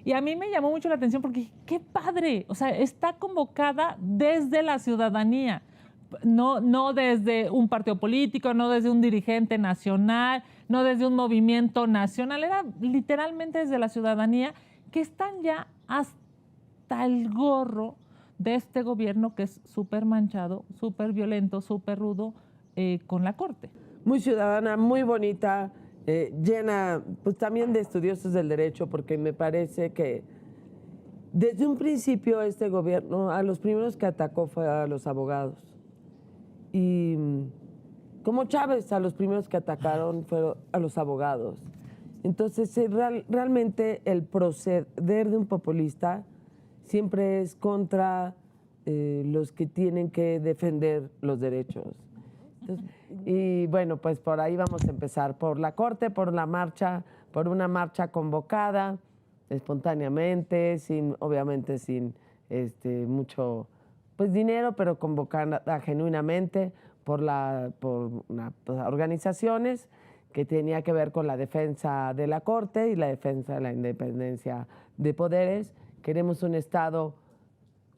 Y a mí me llamó mucho la atención porque dije, qué padre, o sea, está convocada desde la ciudadanía, no desde un partido político, no desde un dirigente nacional, no desde un movimiento nacional, era literalmente desde la ciudadanía, que están ya hasta el gorro de este gobierno que es súper manchado, súper violento, súper rudo con la Corte. Muy ciudadana, muy bonita, llena pues también de estudiosos del derecho, porque me parece que desde un principio este gobierno a los primeros que atacó fue a los abogados. Y como Chávez, a los primeros que atacaron fueron a los abogados. Entonces, realmente el proceder de un populista siempre es contra los que tienen que defender los derechos. Entonces, y bueno, pues por ahí vamos a empezar, por la Corte, por la marcha, por una marcha convocada espontáneamente, obviamente sin mucho pues dinero, pero convocada genuinamente por organizaciones que tenía que ver con la defensa de la Corte y la defensa de la independencia de poderes. Queremos un Estado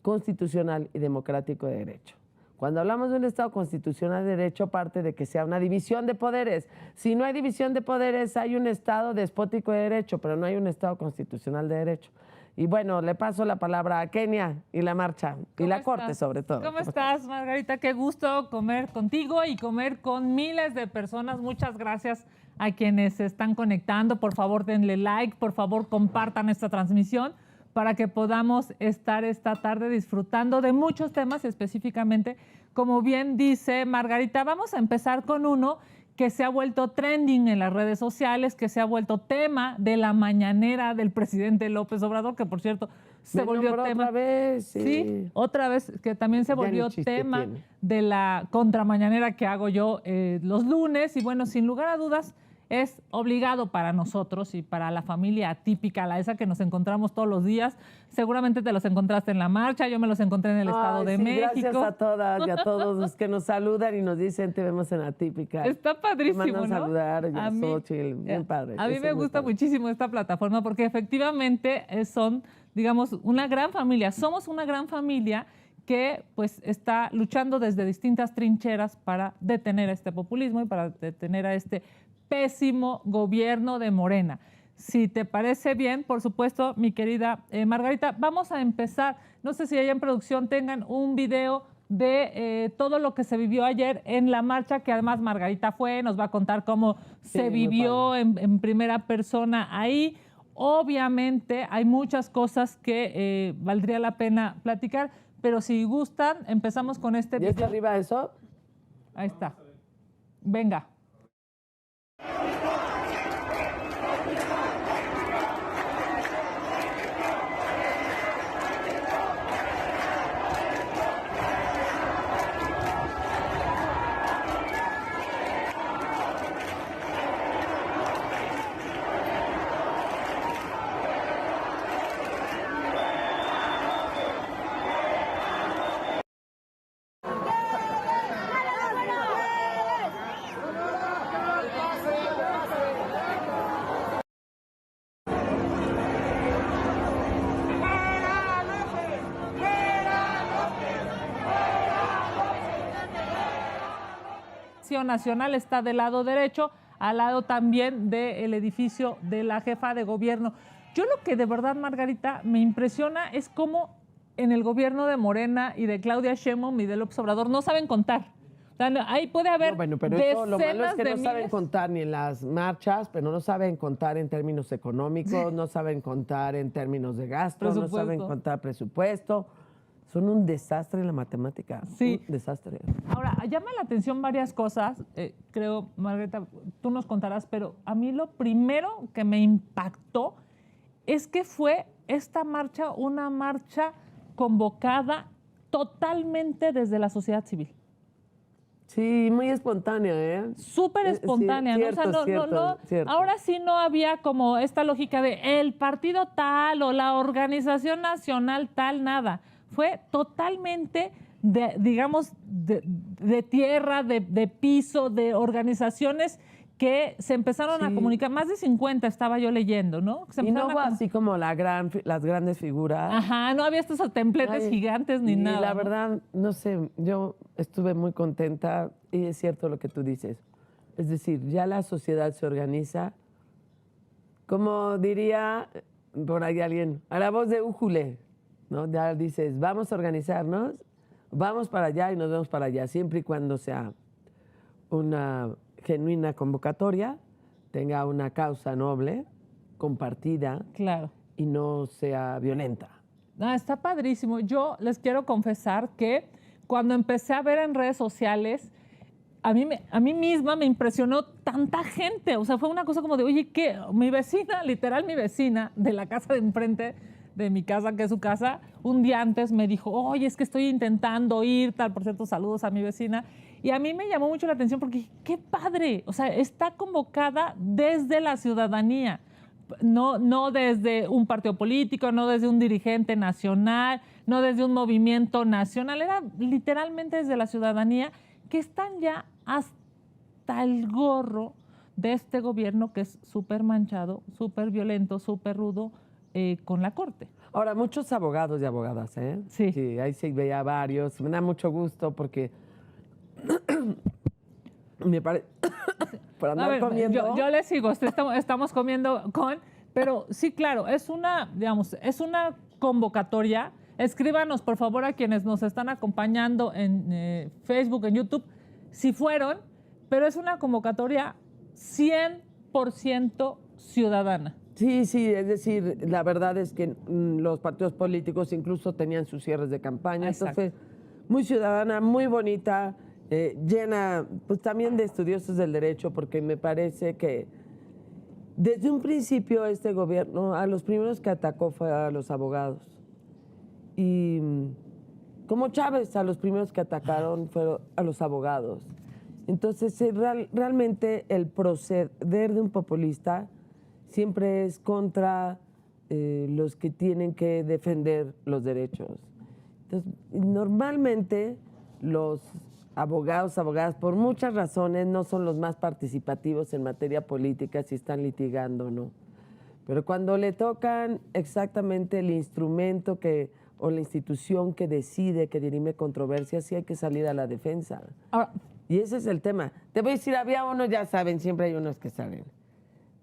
constitucional y democrático de derecho. Cuando hablamos de un Estado constitucional de derecho, parte de que sea una división de poderes. Si no hay división de poderes, hay un Estado despótico de derecho, pero no hay un Estado constitucional de derecho. Y bueno, le paso la palabra a Kenia y la marcha, y la Corte sobre todo. ¿Cómo estás, Margarita? Qué gusto comer contigo y comer con miles de personas. Muchas gracias a quienes se están conectando. Por favor, denle like, por favor, compartan esta transmisión para que podamos estar esta tarde disfrutando de muchos temas, específicamente, como bien dice Margarita, vamos a empezar con uno que se ha vuelto trending en las redes sociales, que se ha vuelto tema de la mañanera del presidente López Obrador, que por cierto se volvió tema. Otra vez, sí, otra vez, que también se volvió tema de la contramañanera que hago yo los lunes. Y bueno, sin lugar a dudas, es obligado para nosotros y para la familia atípica, esa que nos encontramos todos los días. Seguramente te los encontraste en la marcha, yo me los encontré en el Estado de México. Gracias a todas y a todos los que nos saludan y nos dicen te vemos en Atípica. Está padrísimo, te mandan ¿no? saludar, a Xochitl, bien padre. A mí me gusta muchísimo esta plataforma porque efectivamente son, digamos, una gran familia. Somos una gran familia que pues está luchando desde distintas trincheras para detener a este populismo y para detener a este pésimo gobierno de Morena. Si te parece bien, por supuesto, mi querida Margarita, vamos a empezar. No sé si allá en producción tengan un video de todo lo que se vivió ayer en la marcha, que además Margarita nos va a contar cómo se vivió en primera persona ahí. Obviamente hay muchas cosas que valdría la pena platicar, pero si gustan, empezamos con este video. ¿Ya está arriba eso? Ahí está. Venga. Nacional está del lado derecho, al lado también del edificio de la jefa de gobierno. Yo lo que de verdad, Margarita, me impresiona es cómo en el gobierno de Morena y de Claudia Sheinbaum y de López Obrador no saben contar. O sea, ahí puede haber pero decenas eso, lo malo es que no saben miles. contar ni en las marchas, pero no saben contar en términos económicos, no saben contar en términos de gasto, no saben contar presupuesto. Son un desastre en la matemática. Sí. Un desastre. Ahora, llama la atención varias cosas. Creo, Margarita, tú nos contarás, pero a mí lo primero que me impactó es que fue esta marcha una marcha convocada totalmente desde la sociedad civil. Sí, muy espontánea, ¿eh? Súper espontánea, sí, ¿no? Cierto, O sea, cierto. Ahora sí no había como esta lógica de el partido tal o la organización nacional tal, nada. Fue totalmente, digamos, de tierra, de piso, de organizaciones que se empezaron a Sí. comunicar, más de 50 estaba yo leyendo, ¿no? Se Y no empezaron hubo a así como las grandes figuras. Ajá, no había estos templetes Ay, gigantes ni y nada. la ¿no? verdad, no sé, yo estuve muy contenta y es cierto lo que tú dices. Es decir, ya la sociedad se organiza, como diría por ahí alguien, a la voz de Újule, ¿no? Ya dices, vamos a organizarnos, vamos para allá y nos vemos para allá, siempre y cuando sea una genuina convocatoria, tenga una causa noble, compartida Claro. y no sea violenta. No, está padrísimo. Yo les quiero confesar que cuando empecé a ver en redes sociales, a mí misma me impresionó tanta gente. O sea, fue una cosa como de, oye, ¿qué? Mi vecina, literal mi vecina de la casa de enfrente de mi casa, que es su casa, un día antes me dijo, oye, es que estoy intentando ir, tal, por cierto, saludos a mi vecina. Y a mí me llamó mucho la atención porque dije, qué padre. O sea, está convocada desde la ciudadanía. No desde un partido político, no desde un dirigente nacional, no desde un movimiento nacional, era literalmente desde la ciudadanía que están ya hasta el gorro de este gobierno que es súper manchado, súper violento, súper rudo con la corte. Ahora, muchos abogados y abogadas, ¿eh? Sí. Ahí sí veía varios. Me da mucho gusto porque me parece... por A andar ver, comiendo... yo le sigo, estamos comiendo con, pero sí, claro, es una, digamos, es una convocatoria. Escríbanos, por favor, a quienes nos están acompañando en Facebook, en YouTube, si fueron, pero es una convocatoria 100% ciudadana. Sí, es decir, la verdad es que los partidos políticos incluso tenían sus cierres de campaña. Exacto. Entonces, muy ciudadana, muy bonita, llena pues también de estudiosos del derecho, porque me parece que desde un principio este gobierno a los primeros que atacó fue a los abogados. Y como Chávez, a los primeros que atacaron fueron a los abogados. Entonces, realmente el proceder de un populista siempre es contra los que tienen que defender los derechos. Entonces, normalmente los abogados, abogadas, por muchas razones, no son los más participativos en materia política si están litigando o no. Pero cuando le tocan exactamente el instrumento o la institución que decide, que dirime controversias, sí hay que salir a la defensa. Ahora, Y ese es el tema. Te voy a decir, había unos, ya saben, siempre hay unos que saben.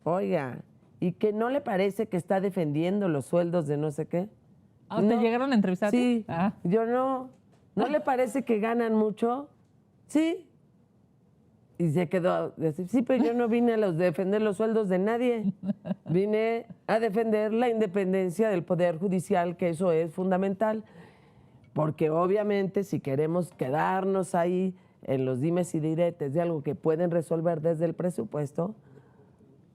Oiga, ¿y que no le parece que está defendiendo los sueldos de no sé qué? ¿te llegaron a entrevistar? Sí, Ah. yo no. ¿No le parece que ganan mucho? Sí. Y se quedó, decir, sí, pero yo no vine a defender los sueldos de nadie. Vine a defender la independencia del Poder Judicial, que eso es fundamental. Porque obviamente si queremos quedarnos ahí en los dimes y diretes de algo que pueden resolver desde el presupuesto,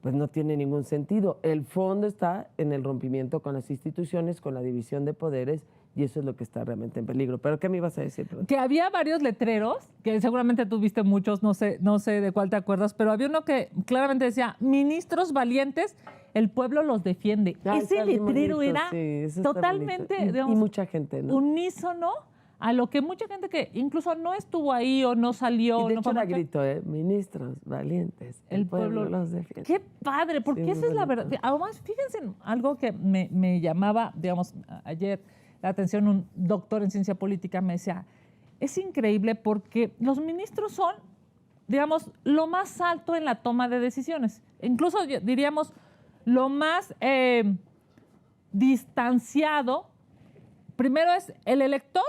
pues no tiene ningún sentido. El fondo está en el rompimiento con las instituciones, con la división de poderes, y eso es lo que está realmente en peligro. ¿Pero qué me ibas a decir? Perdón. Que había varios letreros, que seguramente tú viste muchos, no sé de cuál te acuerdas, pero había uno que claramente decía, ministros valientes, el pueblo los defiende. Ay, Ese está bien letrero bonito, era sí, eso está totalmente, bonito. Y digamos, mucha gente, ¿no? unísono a lo que mucha gente que incluso no estuvo ahí o no salió. Y de no hecho fue era marcha, grito, ministros valientes, el pueblo los defiende. Qué padre, porque Sí, esa muy es la bonito. verdad. Además, fíjense en algo que me llamaba, digamos, ayer la atención, un doctor en ciencia política me decía, es increíble porque los ministros son, digamos, lo más alto en la toma de decisiones. Incluso diríamos lo más distanciado. Primero es el elector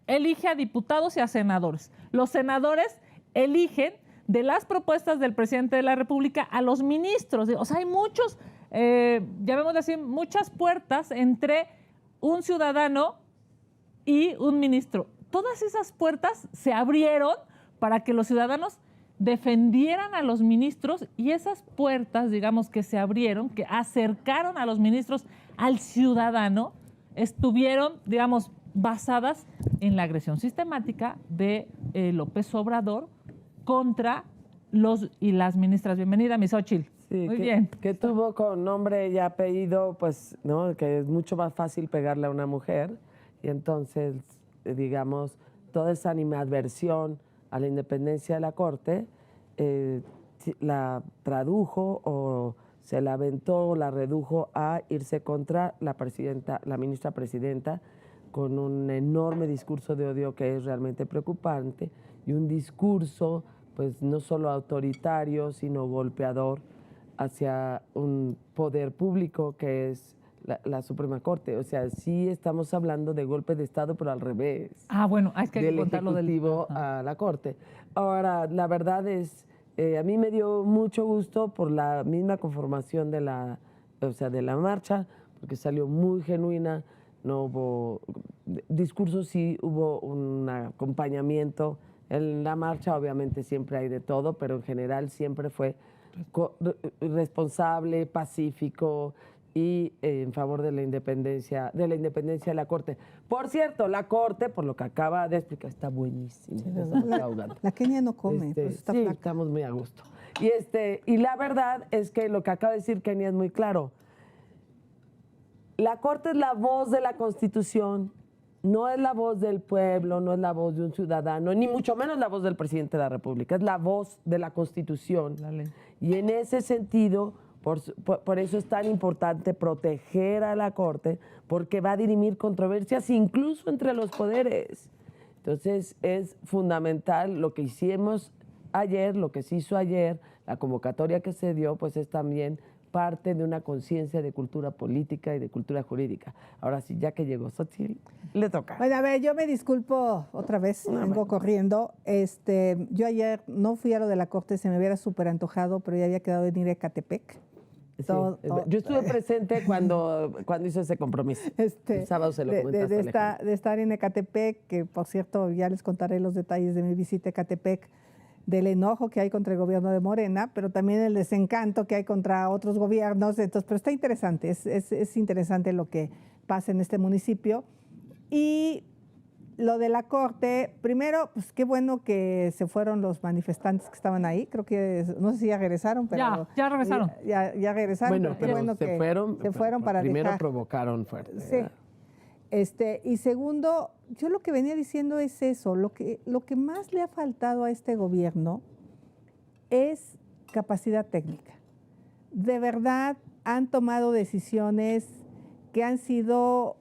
elige a diputados y a senadores. Los senadores eligen de las propuestas del presidente de la República a los ministros. O sea, hay muchos, llamémoslo así, muchas puertas entre un ciudadano y un ministro. Todas esas puertas se abrieron para que los ciudadanos defendieran a los ministros y esas puertas, digamos, que se abrieron, que acercaron a los ministros al ciudadano, estuvieron, digamos, basadas en la agresión sistemática de López Obrador contra los y las ministras. Bienvenida, mi Xóchitl. Sí, Muy bien. Que tuvo con nombre y apellido, pues, ¿no? Que es mucho más fácil pegarle a una mujer. Y entonces, digamos, toda esa animadversión a la independencia de la Corte la tradujo o se la aventó o la redujo a irse contra la presidenta, la ministra presidenta, con un enorme discurso de odio que es realmente preocupante y un discurso pues no solo autoritario, sino golpeador hacia un poder público que es la Suprema Corte. O sea, sí estamos hablando de golpe de Estado, pero al revés. Ah, bueno, hay que del contarlo Ejecutivo a la Corte. Ahora, la verdad es, a mí me dio mucho gusto por la misma conformación de de la marcha, porque salió muy genuina, no hubo discursos, sí hubo un acompañamiento. En la marcha obviamente siempre hay de todo, pero en general siempre fue responsable, pacífico y en favor de la independencia de la Corte. Por cierto, la Corte, por lo que acaba de explicar, está buenísima. Sí, la Kenia no come, pues está sí, flaca. estamos muy a gusto. Y la verdad es que lo que acaba de decir Kenia es muy claro. La Corte es la voz de la Constitución, no es la voz del pueblo, no es la voz de un ciudadano, ni mucho menos la voz del presidente de la República, es la voz de la Constitución. Y en ese sentido, por eso es tan importante proteger a la Corte, porque va a dirimir controversias incluso entre los poderes. Entonces es fundamental lo que hicimos ayer, lo que se hizo ayer, la convocatoria que se dio, pues es también parte de una conciencia de cultura política y de cultura jurídica. Ahora sí, ya que llegó Xochitl, le toca. Bueno, a ver, yo me disculpo otra vez, vengo corriendo. Yo ayer no fui a lo de la Corte, se me hubiera súper antojado, pero ya había quedado en ir a Ecatepec. Sí, yo estuve presente cuando hizo ese compromiso. El sábado se lo comentaste. De estar en Ecatepec, que por cierto ya les contaré los detalles de mi visita a Ecatepec, del enojo que hay contra el gobierno de Morena, pero también el desencanto que hay contra otros gobiernos. Entonces, pero está interesante, es interesante lo que pasa en este municipio. Y lo de la Corte, primero, pues qué bueno que se fueron los manifestantes que estaban ahí. Creo que, no sé si ya regresaron, pero... Ya regresaron. Ya regresaron. Bueno, pero qué bueno se que fueron para primero dejar. provocaron fuerte. Sí. Y segundo, yo lo que venía diciendo es eso, lo que más le ha faltado a este gobierno es capacidad técnica. De verdad han tomado decisiones que han sido,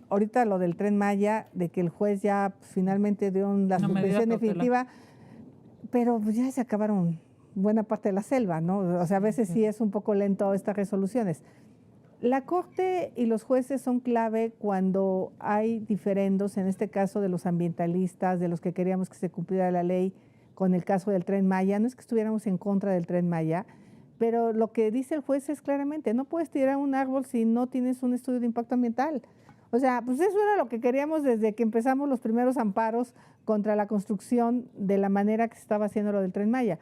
ahorita lo del Tren Maya, de que el juez ya finalmente dio la suspensión definitiva, pero pues ya se acabaron buena parte de la selva, ¿no? O sea, a veces sí es un poco lento estas resoluciones. La Corte y los jueces son clave cuando hay diferendos, en este caso de los ambientalistas, de los que queríamos que se cumpliera la ley con el caso del Tren Maya. No es que estuviéramos en contra del Tren Maya, pero lo que dice el juez es claramente, no puedes tirar un árbol si no tienes un estudio de impacto ambiental. O sea, pues eso era lo que queríamos desde que empezamos los primeros amparos contra la construcción de la manera que se estaba haciendo lo del Tren Maya.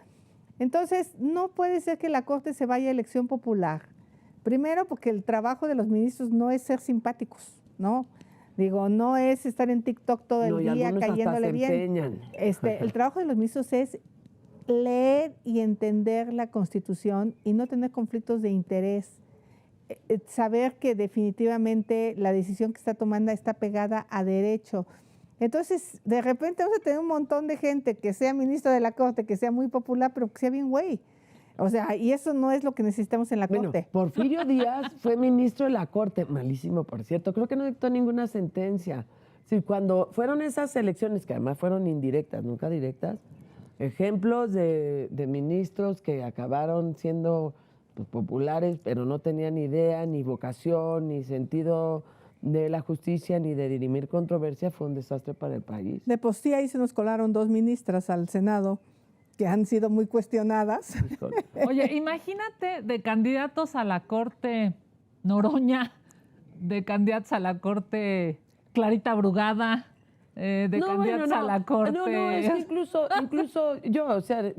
Entonces, no puede ser que la Corte se vaya a elección popular. Primero, porque el trabajo de los ministros no es ser simpáticos, ¿no? Digo, no es estar en TikTok todo el día cayéndole bien. El trabajo de los ministros es leer y entender la Constitución y no tener conflictos de interés. Saber que definitivamente la decisión que está tomando está pegada a derecho. Entonces, de repente vamos a tener un montón de gente que sea ministro de la Corte, que sea muy popular, pero que sea bien güey. O sea, y eso no es lo que necesitamos en la Corte. Porfirio Díaz fue ministro de la Corte, malísimo, por cierto, creo que no dictó ninguna sentencia. Sí, cuando fueron esas elecciones, que además fueron indirectas, nunca directas, ejemplos de ministros que acabaron siendo pues, populares, pero no tenían idea, ni vocación, ni sentido de la justicia, ni de dirimir controversia, fue un desastre para el país. De por sí ahí se nos colaron 2 ministras al Senado, que han sido muy cuestionadas. Oye, imagínate de candidatos a la Corte Noroña, de candidatos a la Corte Clarita Brugada, candidatos a la Corte... No, es que incluso yo, o sea,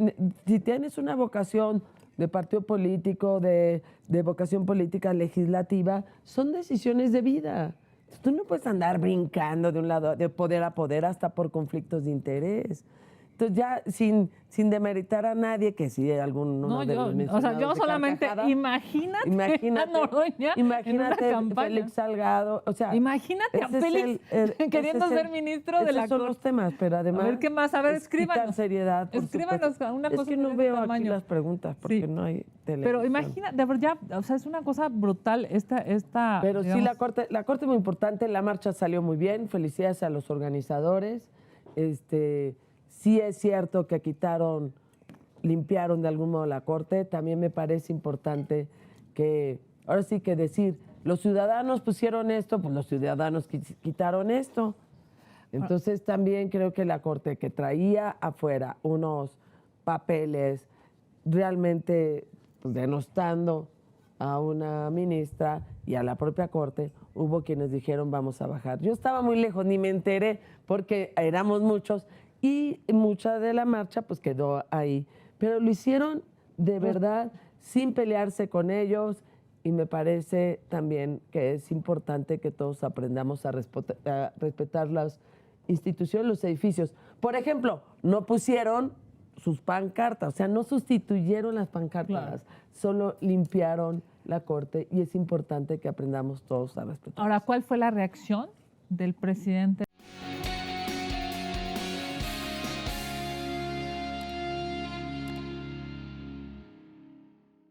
si tienes una vocación de partido político, de vocación política legislativa, son decisiones de vida. Tú no puedes andar brincando de un lado, de poder a poder, hasta por conflictos de interés. Entonces ya sin demeritar a nadie, que sí alguno No, de yo, los o sea, mencionados yo de solamente, carcajada, imagínate a Noroña en una imagínate campaña. Félix Salgado, o sea, Imagínate a ese es Félix queriendo ese es ser ministro de la esos son Corte. los temas, pero además A ver, ¿qué más? A ver, es quitar escríbanos. seriedad, por Escríbanos supuesto. una Es cosa que de no ese veo aquí tamaño. las preguntas porque Sí. no hay televisión. Pero imagínate, de verdad, o sea, es una cosa brutal esta Pero sí, digamos, la corte es muy importante, la marcha salió muy bien, felicidades a los organizadores. Sí es cierto que limpiaron de algún modo la corte, también me parece importante que, ahora sí que decir, los ciudadanos pusieron esto, pues los ciudadanos quitaron esto. Entonces también creo que la corte que traía afuera unos papeles realmente pues, denostando a una ministra y a la propia corte, hubo quienes dijeron vamos a bajar. Yo estaba muy lejos, ni me enteré porque éramos muchos y mucha de la marcha pues quedó ahí. Pero lo hicieron de verdad sin pelearse con ellos y me parece también que es importante que todos aprendamos a respetar las instituciones, los edificios. Por ejemplo, no pusieron sus pancartas, o sea, no sustituyeron las pancartas, solo limpiaron la corte y es importante que aprendamos todos a respetar. Ahora, ¿cuál fue la reacción del presidente?